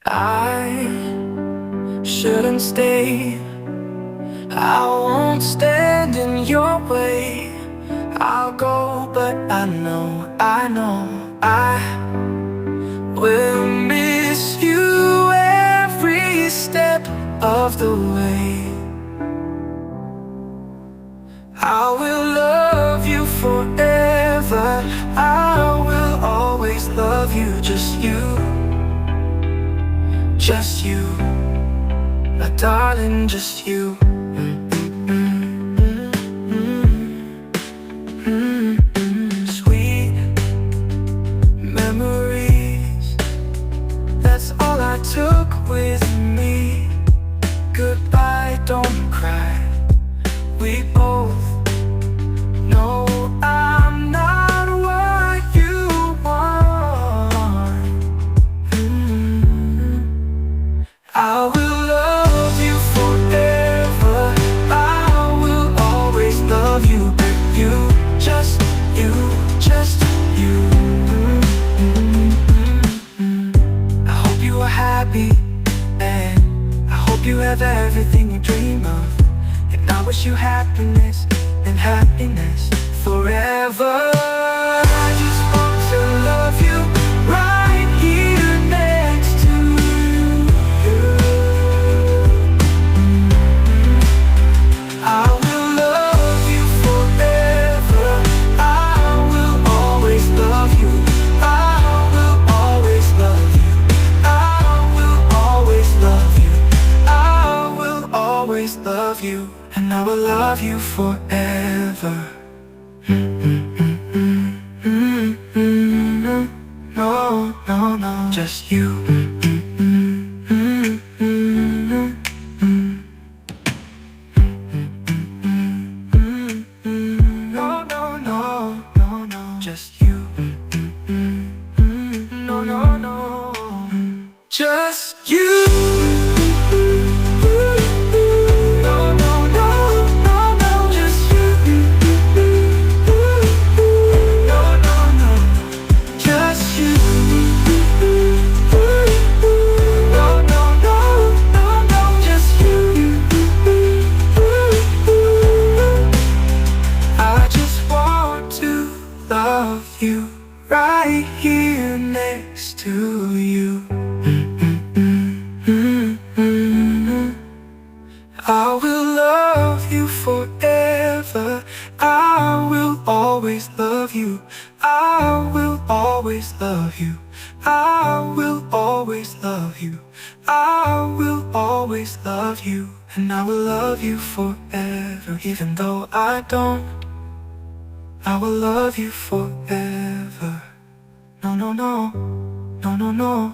I shouldn't stay. I won't stand in your way. I'll go, but I know I will miss you every step of the way. I will love you forever. I will always love you, just you, my darling, just you. Sweet memories, that's all I took with me. Goodbye, don't cry. We both know I'm not what you want. I will love you forever. I will always love you, but just you. I hope you are happy, and I hope you have everything you dream of. And I wish you happiness and happiness forever. I just want to love you right here next to you. I will love you forever. I will always love you. I will always love you. I will always love you. I will always love you. And I will love you forever. No, no, no, just you. No, no, no, no, no, just you. No, no, no, just you. Love you right here next to you. I will love you forever. I will always love you. I will always love you. I will always love you. I will always love you. And I will love you forever, even though I don't. I will love you forever. No, no, no, no, no, no.